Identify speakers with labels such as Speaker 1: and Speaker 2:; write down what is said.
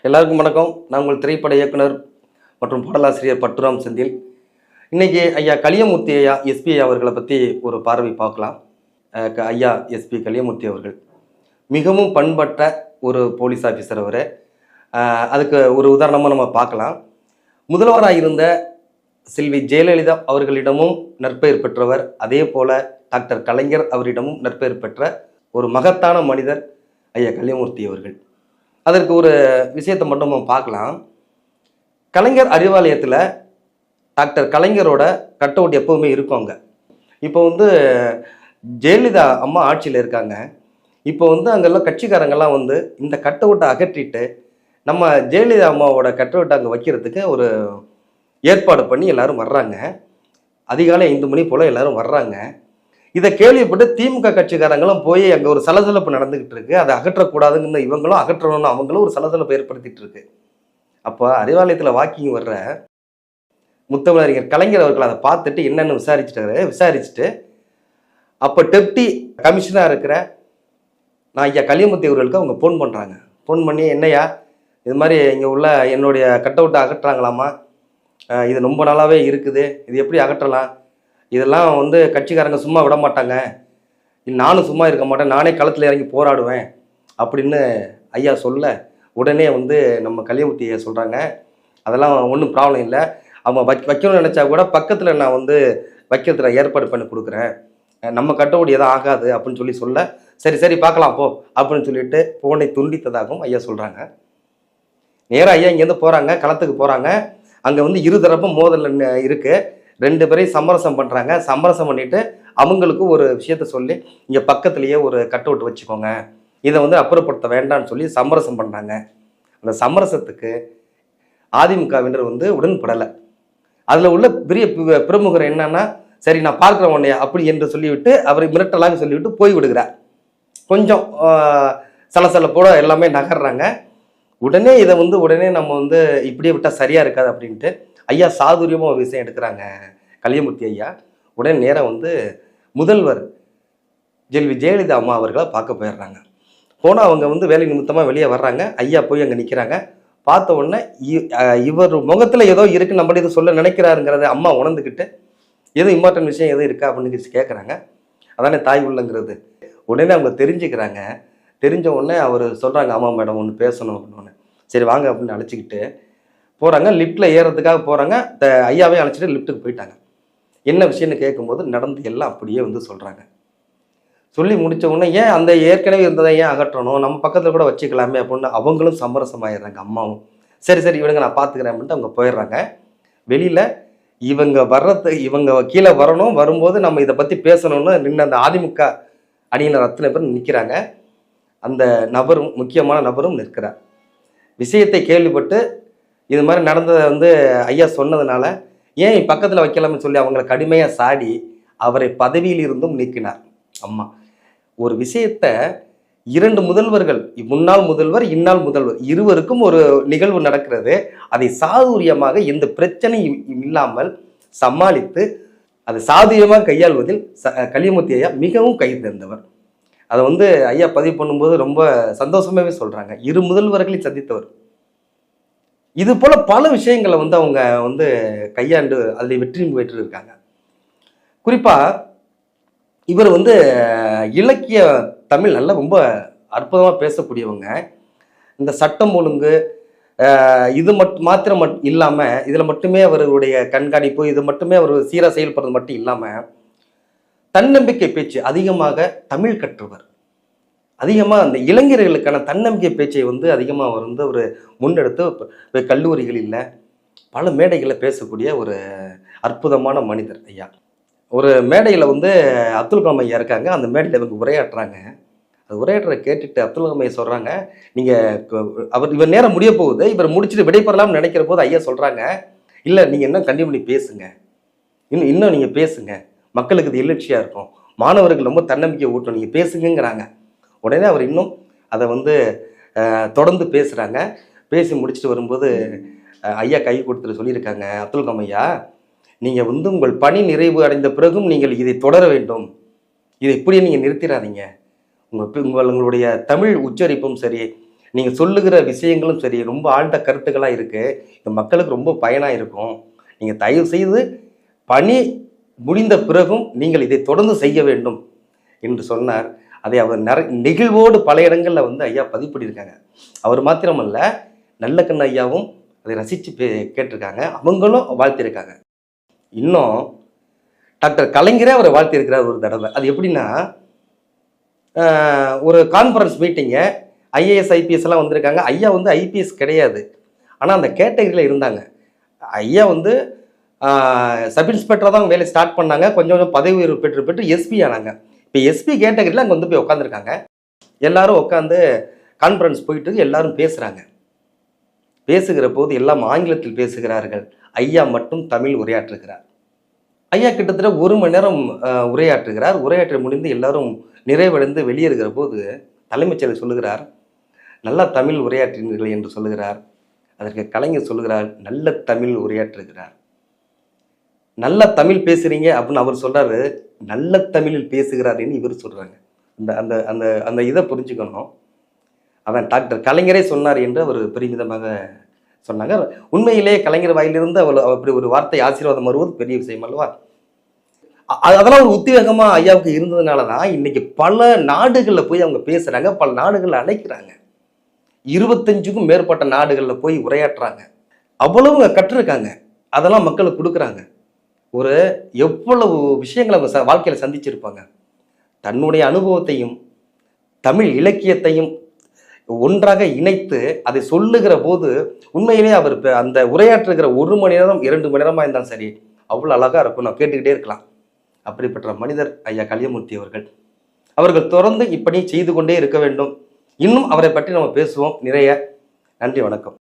Speaker 1: எல்லாருக்கும் வணக்கம். நான் உங்கள் திரைப்பட இயக்குனர் மற்றும் பாடலாசிரியர் பட்டுராம் செந்தில். இன்னைக்கு ஐயா கலியமூர்த்தி ஐயா எஸ்பி அவர்களை பற்றி ஒரு பார்வை பார்க்கலாம். ஐயா எஸ்பி கலியமூர்த்தி அவர்கள் மிகவும் பண்பட்ட ஒரு போலீஸ் ஆஃபீஸர். அவர் அதுக்கு ஒரு உதாரணமாக நம்ம பார்க்கலாம். முதல்வராக இருந்த செல்வி ஜெயலலிதா அவர்களிடமும் நற்பெயர் பெற்றவர். அதே போல டாக்டர் கலைஞர் அவரிடமும் நற்பெயர் பெற்ற ஒரு மகத்தான மனிதர் ஐயா கலியமூர்த்தி அவர்கள். அதற்கு ஒரு விஷயத்தை மட்டும் நம்ம பார்க்கலாம். கலைஞர் அறிவாலயத்தில் டாக்டர் கலைஞரோட கட் அவுட் எப்பவுமே இருக்குங்க. இப்போ ஜெயலலிதா அம்மா ஆட்சியில் இருக்காங்க. இப்போ அங்கெல்லாம் கட்சிக்காரங்கெல்லாம் இந்த கட் அவுட்டை அகற்றிட்டு நம்ம ஜெயலலிதா அம்மாவோட கட் அவுட்டை அங்கே வைக்கிறதுக்கு ஒரு ஏற்பாடு பண்ணி எல்லாரும் வர்றாங்க. அதிகாலை 5 மணி போல் எல்லாரும் வர்றாங்க. இதை கேள்விப்பட்டு திமுக கட்சிக்காரங்களும் போய் அங்கே ஒரு சலசலப்பு நடந்துகிட்டு இருக்கு. அதை அகற்றக்கூடாதுன்னு இவங்களும் அகற்றணும்னு அவங்களும் ஒரு சலசலப்பு ஏற்படுத்திட்டு இருக்கு. அப்போ அறிவாலயத்தில் வாக்கிங் வர்ற முத்தமிழறிஞர் கலைஞர் அவர்கள் அதை பார்த்துட்டு என்னென்னு விசாரிச்சுட்டு அப்போ டெப்டி கமிஷனராக இருக்கிற நான் ஐயா கலியமூர்த்தி அவர்களுக்கு அவங்க ஃபோன் பண்ணுறாங்க. ஃபோன் பண்ணி, என்னையா இது மாதிரி இங்கே உள்ள என்னுடைய கட் அவுட்டை அகற்றுறாங்களாமா, இது ரொம்ப நாளாகவே இருக்குது, இது எப்படி அகற்றலாம், இதெல்லாம் கட்சிக்காரங்க சும்மா விட மாட்டாங்க, நானும் சும்மா இருக்க மாட்டேன், நானே களத்தில் இறங்கி போராடுவேன் அப்படின்னு ஐயா சொல்ல, உடனே நம்ம கலியமூர்த்தி ஐயா சொல்கிறாங்க, அதெல்லாம் ஒன்றும் ப்ராப்ளம் இல்லை, அவங்க வைக்கணும்னு நினச்சா கூட பக்கத்தில் நான் வைக்கிறதுல ஏற்பாடு பண்ணி கொடுக்குறேன், நம்ம கட்டவுட் எதுவும் ஆகாது அப்படின்னு சொல்ல, சரி பார்க்கலாம் போ அப்படின்னு சொல்லிட்டு போனை துண்டித்ததாகவும் ஐயா சொல்கிறாங்க. நேராக ஐயா இங்கேருந்து போகிறாங்க, களத்துக்கு போகிறாங்க. அங்கே இருதரப்பும் மோதல் இருக்குது. 2 பேரையும் சமரசம் பண்ணுறாங்க. சமரசம் பண்ணிவிட்டு அவங்களுக்கு ஒரு விஷயத்த சொல்லி, இங்கே பக்கத்துலேயே ஒரு கட் அவுட் வச்சுக்கோங்க, இதை அப்புறப்படுத்த வேண்டாம்னு சொல்லி சமரசம் பண்ணுறாங்க. அந்த சமரசத்துக்கு அதிமுகவினர் உடன்படலை. அதில் உள்ள பெரிய பிரமுகர் என்னன்னா, சரி நான் பார்க்குறேன் உன்னையா அப்படி என்று சொல்லிவிட்டு அவரை மிரட்டலாக சொல்லிவிட்டு போய் விடுகிறார். கொஞ்சம் சலசலப்போட எல்லாமே நகர்றாங்க. உடனே இதை உடனே நம்ம இப்படியே விட்டால் சரியாக இருக்காது அப்படின்ட்டு ஐயா சாதுரியமாக ஒரு விஷயம் எடுக்கிறாங்க. கலியமூர்த்தி ஐயா உடனே நேரம் முதல்வர் செல்வி ஜெயலலிதா அம்மா அவர்களை பார்க்க போயிடுறாங்க. போனால் அவங்க வேலை நிமித்தமாக வெளியே வர்றாங்க. ஐயா போய் அங்கே நிற்கிறாங்க. பார்த்த உடனே இவர் முகத்தில் ஏதோ இருக்குது, நம்மள இதை சொல்ல நினைக்கிறாருங்கிறத அம்மா உணர்ந்துக்கிட்டு, எதுவும் இம்பார்ட்டன்ட் விஷயம் எதுவும் இருக்கா அப்படின்னு கேட்குறாங்க. அதானே தாய் உள்ளங்கிறது. உடனே அவங்க தெரிஞ்சுக்கிறாங்க. தெரிஞ்ச உடனே அவர் சொல்கிறாங்க, ஆமாம் மேடம் ஒன்று பேசணும் அப்படின்னு. சரி வாங்க அப்படின்னு அழைச்சிக்கிட்டு போகிறாங்க. லிஃப்ட்டில் ஏறுறதுக்காக போகிறாங்க. ஐயாவே அழைச்சிட்டு லிஃப்ட்டுக்கு போயிட்டாங்க. என்ன விஷயம்னு கேட்கும்போது நடந்து எல்லாம் அப்படியே சொல்கிறாங்க. சொல்லி முடித்த உடனே, ஏன் அந்த ஏற்கனவே இருந்ததை ஏன் அகற்றணும், நம்ம பக்கத்தில் கூட வச்சுக்கலாமே அப்படின்னு அவங்களும் சமரசமாயிடுறாங்க. அம்மாவும் சரி இவனுங்க நான் பார்த்துக்கிறேன் அப்படின்ட்டு அவங்க போயிடுறாங்க. வெளியில் இவங்க கீழே வரணும். வரும்போது நம்ம இதை பற்றி பேசணும்னு நின்று அந்த அதிமுக அணியினர் அத்தனை பேர் நிற்கிறாங்க. அந்த நபரும் முக்கியமான நபரும் நிற்கிறார். விஷயத்தை கேள்விப்பட்டு இது மாதிரி நடந்ததை ஐயா சொன்னதுனால, ஏன் பக்கத்தில் வைக்கலாம்னு சொல்லி அவங்களை கடுமையாக சாடி அவரை பதவியில் இருந்தும் நீக்கினார் அம்மா. ஒரு விஷயத்த 2 முதல்வர்கள், முன்னாள் முதல்வர் இன்னாள் முதல்வர் இருவருக்கும் ஒரு நிகழ்வு நடக்கிறது. அதை சாதுரியமாக எந்த பிரச்சனையும் இல்லாமல் சமாளித்து அதை சாதுரியமாக கையாள்வதில் கலியமூர்த்தி ஐயா மிகவும் கை தேர்ந்தவர். அதை ஐயா பதிவு பண்ணும்போது ரொம்ப சந்தோஷமாகவே சொல்கிறாங்க. 2 முதல்வர்களை சந்தித்தவர். இது போல பல விஷயங்களை அவங்க கையாண்டு அதில் வெற்றி பெற்றிருக்காங்க. குறிப்பாக இவர் இலக்கிய தமிழ் நல்லா ரொம்ப அற்புதமாக பேசக்கூடியவங்க. இந்த சட்டம் ஒழுங்கு இது மாத்திரம் இல்லாமல், இதில் மட்டுமே அவருடைய கண்காணிப்பு, இது மட்டுமே அவர் சீராக செயல்படுறது மட்டும் இல்லாமல், தன்னம்பிக்கை பேச்சு அதிகமாக தமிழ் கற்றவர். அதிகமாக அந்த இளைஞர்களுக்கான தன்னம்பிக்கை பேச்சை அதிகமாக அவர் ஒரு முன்னெடுத்து கல்லூரிகளில் பல மேடைகளில் பேசக்கூடிய ஒரு அற்புதமான மனிதர் ஐயா. ஒரு மேடையில் அப்துல் கலாம் ஐயா இருக்காங்க. அந்த மேடையில் இவங்க உரையாற்றுறாங்க. அது உரையாற்ற கேட்டுட்டு அப்துல் கலாம் ஐயா சொல்கிறாங்க, நீங்கள் இவர் நேரம் முடிய போகுது, இவர் முடிச்சுட்டு விடைபெறலாம்னு நினைக்கிற போது ஐயா சொல்கிறாங்க, இல்லை நீங்கள் இன்னும் கண்டிப்பாக பண்ணி பேசுங்க, இன்னும் நீங்கள் பேசுங்க, மக்களுக்கு இது எழுச்சியாக இருக்கும், மாணவர்கள் ரொம்ப தன்னம்பிக்கை ஊட்டும், நீங்கள் பேசுங்கிறாங்க. உடனே அவர் இன்னும் அதை தொடர்ந்து பேசுகிறாங்க. பேசி முடிச்சுட்டு வரும்போது ஐயா கை கொடுத்துட்டு சொல்லியிருக்காங்க, அப்துல் கலாம் ஐயா, நீங்கள் உங்கள் பணி நிறைவு அடைந்த பிறகும் நீங்கள் இதை தொடர வேண்டும், இதை இப்படியே நீங்கள் நிறுத்திடாதீங்க, உங்களுடைய தமிழ் உச்சரிப்பும் சரி, நீங்கள் சொல்லுகிற விஷயங்களும் சரி ரொம்ப ஆழ்ந்த கருத்துக்களாக இருக்குது, இந்த மக்களுக்கு ரொம்ப பயனாக இருக்கும். நீங்கள் தயவு செய்து பணி முடிந்த பிறகும் நீங்கள் இதை தொடர்ந்து செய்ய வேண்டும் என்று சொன்னார். அதை அவர் நெகிழ்வோடு பல இடங்களில் வந்து ஐயா பதிவு பண்ணியிருக்காங்க. அவர் மாத்திரமல்ல, நல்லக்கண்ணு ஐயாவும் அதை ரசித்து கேட்டிருக்காங்க. அவங்களும் வாழ்த்திருக்காங்க. இன்னும் டாக்டர் கலைஞரே அவரை வாழ்த்திருக்கிறார் ஒரு தடவை. அது எப்படின்னா, ஒரு கான்ஃபரன்ஸ் மீட்டிங்கு, ஐஏஎஸ் ஐபிஎஸ் எல்லாம் வந்திருக்காங்க. ஐயா வந்து ஐபிஎஸ் கிடையாது, ஆனால் அந்த கேட்டகரியில் இருந்தாங்க. ஐயா வந்து சப் இன்ஸ்பெக்டராக தான் வேலை ஸ்டார்ட் பண்ணாங்க. கொஞ்சம் கொஞ்சம் பதவி உயர்வு பெற்று பெற்று எஸ்பி ஆனாங்க. இப்போ எஸ்பி கேட்டகரியில் அங்கே வந்து போய் உட்காந்துருக்காங்க. எல்லாரும் உட்காந்து கான்ஃபரன்ஸ் போயிட்டு எல்லாரும் பேசுகிறாங்க. பேசுகிற போது எல்லாம் ஆங்கிலத்தில் பேசுகிறார்கள். ஐயா மட்டும் தமிழ் உரையாற்றுகிறார். ஐயா கிட்டத்தட்ட 1 மணி நேரம் உரையாற்றுகிறார். உரையாற்றி முடிந்து எல்லாரும் நிறைவடைந்து வெளியேறுகிற போது தலைமைச் செயலர் சொல்லுகிறார், நல்லா தமிழ் உரையாற்றினீர்கள் என்று சொல்லுகிறார். அதற்கு கலைஞர் சொல்லுகிறார், நல்ல தமிழ் உரையாற்றுகிறார். நல்ல தமிழ் பேசுறீங்க அப்படின்னு அவர் சொல்றாரு, நல்ல தமிழில் பேசுகிறாருன்னு இவர் சொல்றாங்க. அந்த அந்த அந்த அந்த இதை புரிஞ்சுக்கணும். அதான் டாக்டர் கலைஞரே சொன்னார் என்று அவர் பெருமிதமாக சொன்னாங்க. உண்மையிலேயே கலைஞர் வாயிலிருந்து அப்படி ஒரு வார்த்தை ஆசீர்வாதம் வருவது பெரிய விஷயம் அல்லவா? அதெல்லாம் ஒரு உத்வேகமா ஐயாவுக்கு இருந்ததுனால தான் இன்னைக்கு பல நாடுகளில் போய் அவங்க பேசுறாங்க, பல நாடுகளில் அழைக்கிறாங்க. 25க்கும் மேற்பட்ட நாடுகளில் போய் உரையாற்றுறாங்க. அவ்வளவு கற்றுருக்காங்க. அதெல்லாம் மக்களுக்கு கொடுக்குறாங்க. ஒரு எவ்வளவு விஷயங்களை அவங்க வாழ்க்கையில் சந்திச்சிருப்பாங்க. தன்னுடைய அனுபவத்தையும் தமிழ் இலக்கியத்தையும் ஒன்றாக இணைத்து அதை சொல்லுகிற போது உண்மையிலே அவர் அந்த உரையாற்றுகிற 1 மணி நேரம் 2 மணி நேரமாக இருந்தாலும் சரி, அவ்வளோ அழகாக இருக்கும். நான் கேட்டுக்கிட்டே இருக்கலாம். அப்படிப்பட்ட மனிதர் ஐயா கலியமூர்த்தி அவர்கள். அவர்கள் தொடர்ந்து இப்படி செய்து கொண்டே இருக்க வேண்டும். இன்னும் அவரை பற்றி நம்ம பேசுவோம் நிறைய. நன்றி, வணக்கம்.